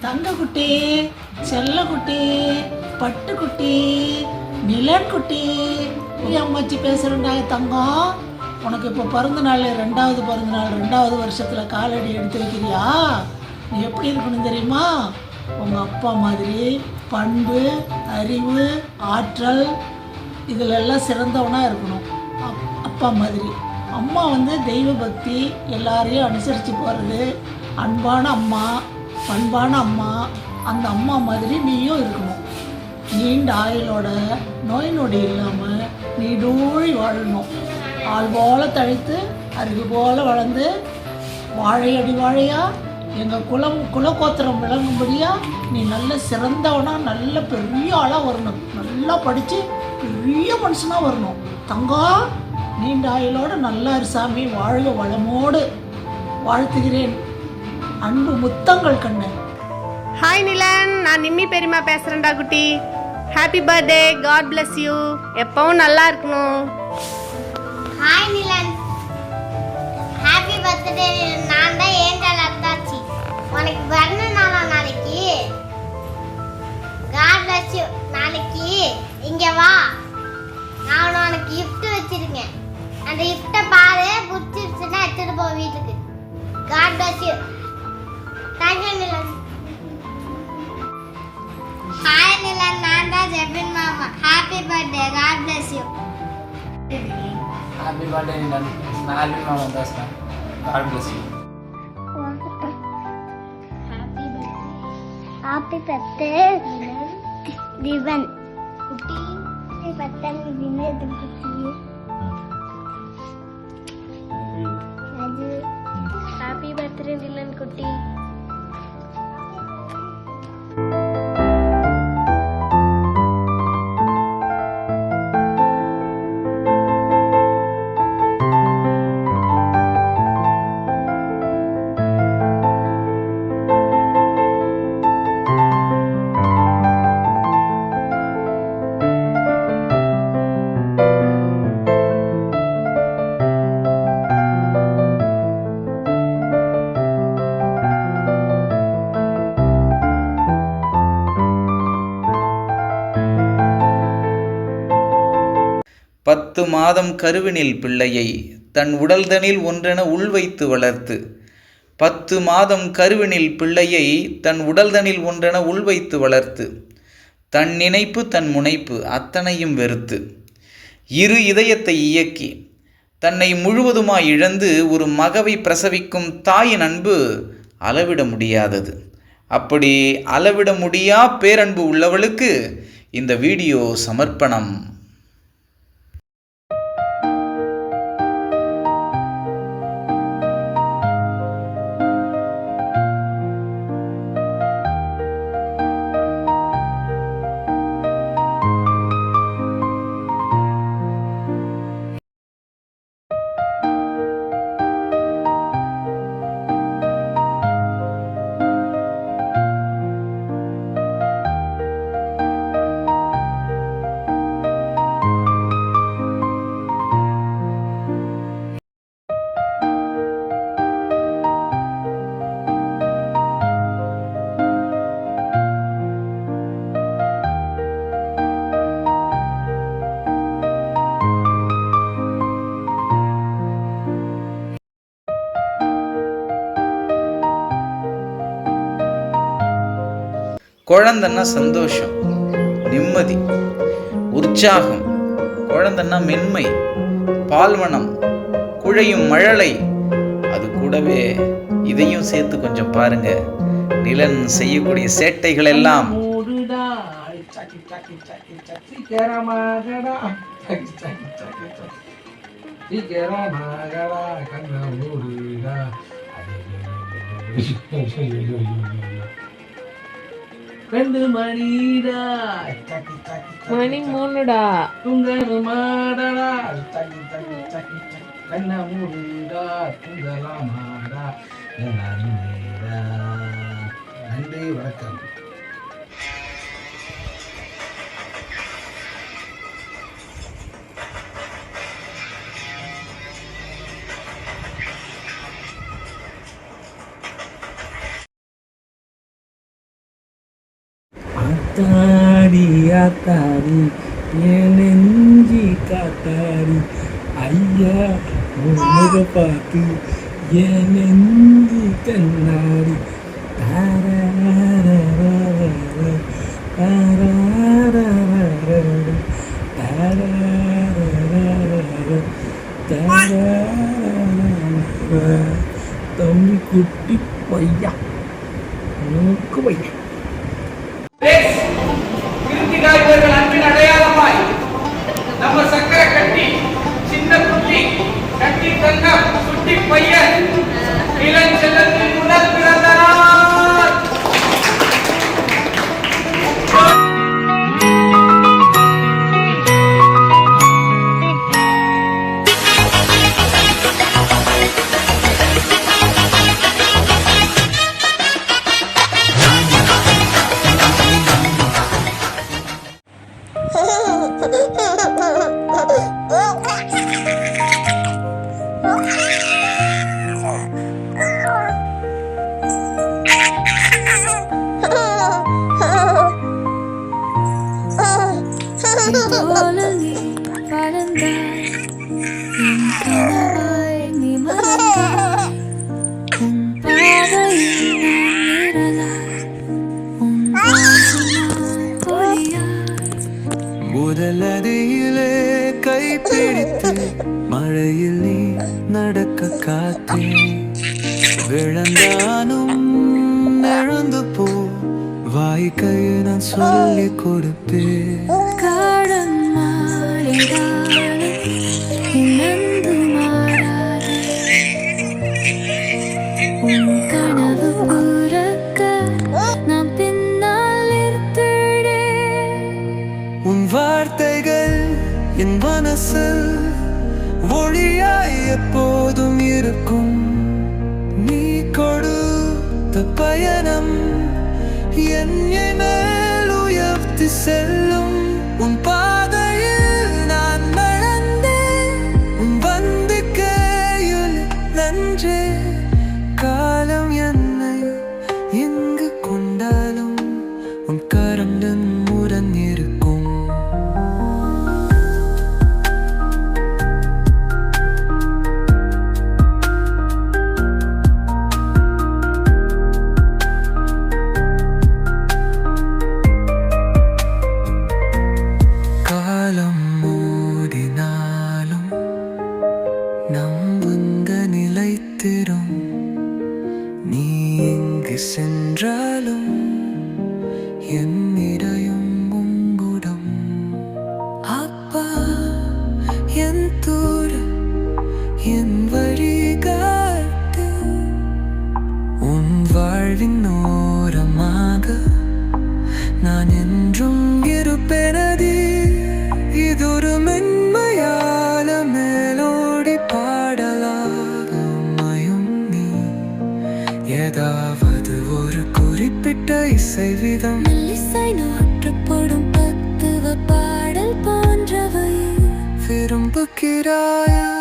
தங்கக்குட்டி, செல்லக்குட்டி, பட்டுக்குட்டி, நிலன்குட்டி, அம்மாச்சி பேசுகிறேன்டா தங்கம். உனக்கு இப்போ பிறந்த நாள், 2வது பிறந்த நாள், 2வது வருஷத்தில் காலடி எடுத்து வைக்கிறியா? நீ எப்படி இருக்கணும் தெரியுமா? உங்கள் அப்பா மாதிரி பண்பு, அறிவு, ஆற்றல் இதிலெல்லாம் சிறந்தவனாக இருக்கணும். அப்பா மாதிரி. அம்மா தெய்வ பக்தி, எல்லாரையும் அனுசரித்து போகிறது, அன்பான அம்மா, பண்பான அம்மா. அந்த அம்மா மாதிரி நீயும் இருக்கணும். நீண்ட ஆயுளோட, நோய் நொடி இல்லாமல் நீடூழி வாழணும். ஆள் போல தழைத்து அருகு போல வளர்ந்து வாழையடி வாழையாக எங்கள் குலகோத்திரம் விளங்கும்படியாக நீ நல்ல சிறந்தவனா, நல்ல பெரிய ஆளாக வரணும். நல்லா படித்து பெரிய மனுஷனாக வரணும். தங்கம், நீண்ட ஆயுளோடு நல்லா சாமி, வாழ்க வளமோடு வாழ்த்துகிறேன். அன்பு முத்தங்கள் கண்ணு. ஹாய் நிலன், நான் நிம்மி பெரியம்மா பேசுகிறேன்டா குட்டி. Happy birthday, God bless you. எப்பவும் நல்லா இருக்கணும். Hi Nilan, happy birthday. நான் தான் ஏஞ்சல் அத்தாச்சி. உனக்கு பிறந்த நாளா நாளைக்கு? God bless you. நாளைக்கு இங்கே வா, நான் உனக்கு கிஃப்ட் வச்சிருக்கேன். அந்த கிஃப்ட்டை பாரு, பிடிச்சிருச்சுன்னா எடுத்துட்டு போ வீட்டுக்கு. God bless you. Thank you Nilan. Hi Nilan, நான் தான் ஜெபின் மாமா. Happy birthday, God bless you. Happy birthday Nilan. நான் ஆல்வின் மாமா பேசுகிறேன். God bless you. Happy birthday Dhivan குட்டி. ஹாப்பி பர்த்டே தினேது குட்டி. ஹாப்பி பர்த்டே நிலன் குட்டி. பத்து மாதம் கருவினில் பிள்ளையை தன் உடல்தனில் ஒன்றென உள்வைத்து வளர்த்து. 10 மாதம் கருவினில் பிள்ளையை தன் உடல்தனில் ஒன்றென உள்வைத்து வளர்த்து. தன் நினைப்பு தன் முனைப்பு அத்தனையும் வெறுத்து. இரு இதயத்தை இயக்கி தன்னை முழுவதுமாய் இழந்து ஒரு மகவை பிரசவிக்கும் தாயின் அன்பு அளவிட முடியாதது. அப்படி அளவிட முடியா பேரன்பு உள்ளவளுக்கு இந்த வீடியோ சமர்ப்பணம். குழந்தைன்னா சந்தோஷம், நிம்மதி, உற்சாகம். குழந்தைன்னா மென்மை, பால்வனம், குழையும் மழலை. அது கூடவே இதையும் சேர்த்து கொஞ்சம் பாருங்க. நிலன் செய்யக்கூடிய சேட்டைகள் எல்லாம். ரெண்டு மணிடா மணி 3டா. தூங்கணுமாடா கண்ண மூடுடா தூங்கலாமாடா நன்றி வணக்கம். ஆத்தாடி ஆத்தாடி என் நெஞ்சி காத்தாடி ஐயா முக பார்த்து என் நெஞ்சி கண்ணாடி தம்பி குட்டி பையா மூக்கு பையா இவர்கள் அன்பின் அடையாளமாய் நம்ம சக்கரை கட்டி சின்ன குட்டி கட்டி தங்கம் சுட்டி பையன் இளம் செல்லத்தின் முதல் பிறந்த நாள். முதலடியிலே கை பிடித்து மழையில் நீ நடக்க காத்தே விழுந்தானும் எழுந்து போ வாய்க்கையை நான் சொல்லி கொடுப்பேன். காடன் மாறிடாலும் இழந்து மாறாதே உன் கனவு புறக்க நான் பின்னால் இருத்தேடே. உன் வார்த்தைகள் என் மனசில் ஒளியாய் எப்போதும் இருக்கும். நீ கொடுத்த பயணம் என்னை மேல் உயர்த்தி செல்லும். உன் பாதையில் நான் நடந்தேன் உன் நம்பிக்கையில் நன்றே. காலம் என்னை எங்கு கொண்டாலும் உன் கரம் நம்முடன் இருக்கும். காலம் மூடினாலும் நம் பந்த நிலைத்திரும். நீ எங்கு சென்றாலும் என் இதயம் உங்குடம். அப்பா என் தூர் என் வழிகாட்டு. உன் வாழ்வின் ஓரமாக நான் என்றும் இருப்பேனதி. இதொரு மென்மையால மேலோடி பாடலாகும் நீ. ஏதாவது ஒரு குறிப்பிட்ட இசை விதம் மெல்லிசை நோற்றப்படும் பத்துவ பாடல் போன்றவை விரும்புகிறாயா?